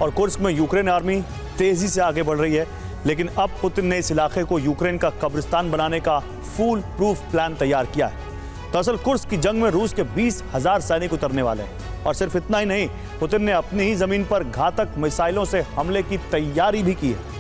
और कुर्स्क में Ukraine army तेजी से आगे बढ़ रही है, लेकिन अब पुतिन ने इस इलाके को यूक्रेन का कब्रिस्तान बनाने का फूल प्रूफ प्लान तैयार किया है। दरअसल कुर्स्क की जंग में रूस के 20,000 सैनिक उतरने वाले हैं और सिर्फ इतना ही नहीं, पुतिन ने अपनी ही जमीन पर घातक मिसाइलों से हमले की तैयारी भी की है।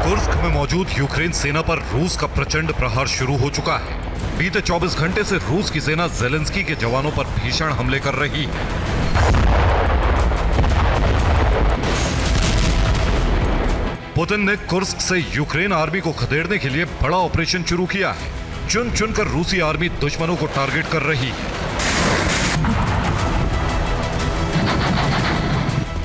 कुर्स्क में मौजूद यूक्रेन सेना पर रूस का प्रचंड प्रहार शुरू हो चुका है। बीते 24 घंटे से रूस की सेना ज़ेलेंस्की के जवानों पर भीषण हमले कर रही है। पुतिन ने कुर्स्क से यूक्रेन आर्मी को खदेड़ने के लिए बड़ा ऑपरेशन शुरू किया है। चुन चुनकर रूसी आर्मी दुश्मनों को टारगेट कर रही है।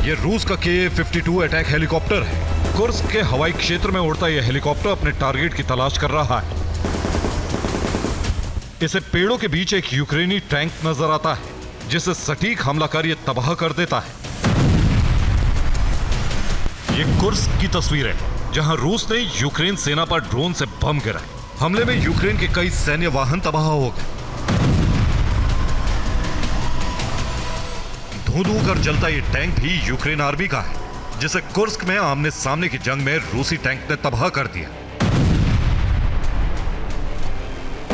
यह रूस का KA-52 अटैक हेलीकॉप्टर है। कुर्स्क के हवाई क्षेत्र में उड़ता यह हेलीकॉप्टर अपने टारगेट की तलाश कर रहा है। इसे पेड़ों के बीच एक यूक्रेनी टैंक नजर आता है, जिसे सटीक हमला कर यह तबाह कर देता है। यह कुर्स्क की तस्वीर है, जहां रूस ने यूक्रेन सेना पर ड्रोन से बम गिराए। हमले में यूक्रेन के कई सैन्य वाहन तबाह हो गए। धू-धू कर जलता यह टैंक भी यूक्रेन आर्मी का है, जिसे कुर्स्क में आमने सामने की जंग में रूसी टैंक ने तबाह कर दिया।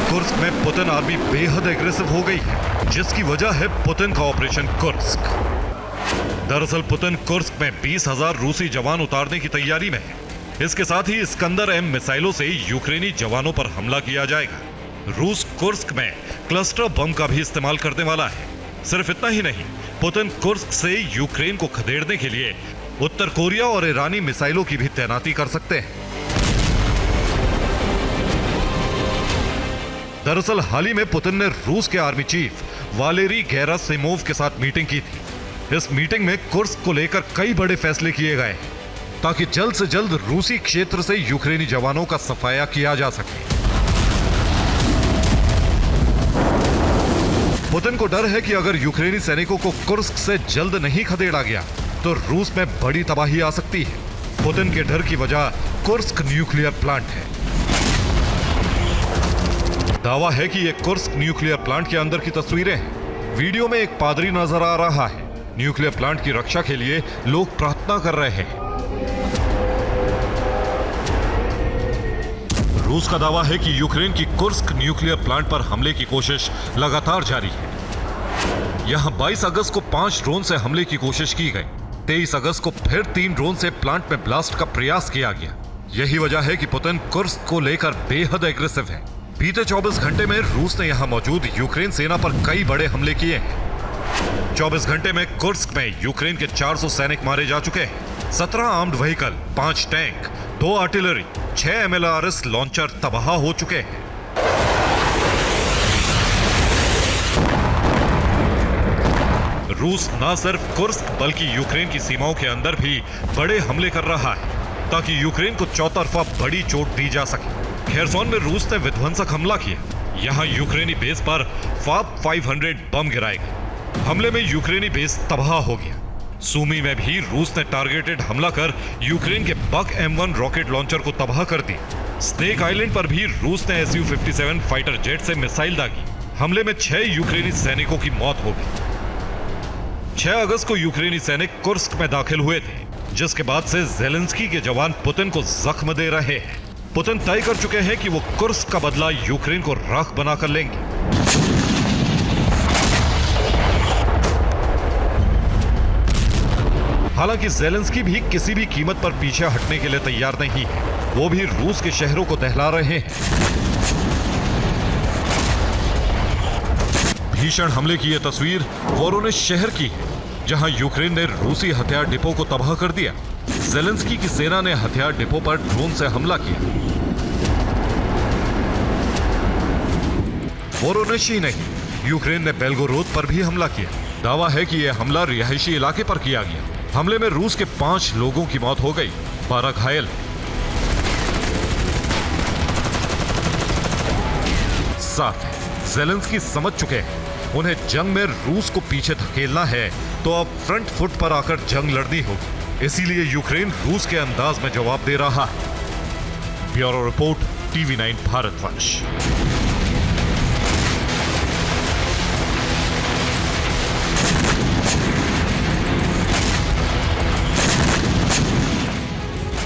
कुर्स्क में पुतिन आर्मी बेहद एग्रेसिव हो गई है, जिसकी वजह है पुतिन का ऑपरेशन कुर्स्क। दरअसल पुतिन कुर्स्क में 20,000 रूसी जवान उतारने की तैयारी में है। इसके साथ ही इस्कंदर-M मिसाइलों से यूक्रेनी जवानों पर हमला किया जाएगा। रूस कुर्स्क में क्लस्टर बम का भी इस्तेमाल करने वाला है। सिर्फ इतना ही नहीं, पुतिन कुर्स्क से यूक्रेन को खदेड़ने के लिए उत्तर कोरिया और ईरानी मिसाइलों की भी तैनाती कर सकते हैं। दरअसल हाल ही में पुतिन ने रूस के आर्मी चीफ वालेरी गेरासिमोव के साथ मीटिंग की थी। इस मीटिंग में कुर्स्क को लेकर कई बड़े फैसले किए गए, ताकि जल्द से जल्द रूसी क्षेत्र से यूक्रेनी जवानों का सफाया किया जा सके। पुतिन को डर है कि अगर यूक्रेनी सैनिकों को कुर्स्क से जल्द नहीं खदेड़ा गया तो रूस में बड़ी तबाही आ सकती है। पुतिन के डर की वजह कुर्स्क न्यूक्लियर प्लांट है। दावा है कि ये कुर्स्क न्यूक्लियर प्लांट के अंदर की तस्वीरें हैं। वीडियो में एक पादरी नजर आ रहा है। न्यूक्लियर प्लांट की रक्षा के लिए लोग प्रार्थना कर रहे हैं। रूस का दावा है कि यूक्रेन की कुर्स्क न्यूक्लियर प्लांट पर हमले की कोशिश लगातार जारी है। यहां 22 अगस्त को 5 ड्रोन से हमले की कोशिश की गई। 23 अगस्त को फिर 3 ड्रोन से प्लांट में ब्लास्ट का प्रयास किया गया। यही वजह है कि पुतिन कुर्स्क को लेकर बेहद एग्रेसिव है। बीते 24 घंटे में रूस ने यहां मौजूद यूक्रेन सेना पर कई बड़े हमले किए हैं। 24 घंटे में कुर्स्क में यूक्रेन के 400 सैनिक मारे जा चुके हैं। 17 armed vehicle, 5 tank, 2 artillery, 6 MLRS launcher तबाह हो चुके हैं। रूस न सिर्फ कुर्स्क बल्कि यूक्रेन की सीमाओं के अंदर भी बड़े हमले कर रहा है, ताकि यूक्रेन को चौतरफा बड़ी चोट दी जा सके। खेरसोन में रूस ने विध्वंसक हमला किया। यहां यूक्रेनी बेस पर FAB 500 बम गिराए गए। हमले में यूक्रेनी बेस तबाह हो गया। सूमी में भी रूस ने टारगेटेड हमला कर यूक्रेन के बक M1 रॉकेट लॉन्चर को तबाह कर दिया। स्नेक आइलैंड पर भी रूस ने Su-57 फाइटर जेट से मिसाइल दागी। हमले में 6 यूक्रेनी सैनिकों की मौत हो गई। 6 अगस्त को यूक्रेनी सैनिक कुर्स्क में दाखिल हुए थे, जिसके बाद से ज़ेलेंस्की के जवान पुतिन को जख्म दे रहे हैं। पुतिन तय कर चुके हैं कि वो कुर्स्क का बदला यूक्रेन को राख बनाकर लेंगे। हालांकि ज़ेलेंस्की भी किसी भी कीमत पर पीछे हटने के लिए तैयार नहीं है। वो भी रूस के शहरों को दहला रहे हैं। भीषण हमले की यह तस्वीर वोरोनेश शहर की है, जहां यूक्रेन ने रूसी हथियार डिपो को तबाह कर दिया। ज़ेलेंस्की की सेना ने हथियार डिपो पर ड्रोन से हमला किया। वोरोनेश ही नहीं, यूक्रेन ने बेल्गोरोद पर भी हमला किया। दावा है कि यह हमला रिहायशी इलाके पर किया गया। हमले में रूस के 5 लोगों की मौत हो गई, 12 घायल। साफ है, ज़ेलेंस्की समझ चुके हैं उन्हें जंग में रूस को पीछे धकेलना है तो अब फ्रंट फुट पर आकर जंग लड़नी होगी। इसीलिए यूक्रेन रूस के अंदाज में जवाब दे रहा है। Bureau report, TV9 भारतवंश।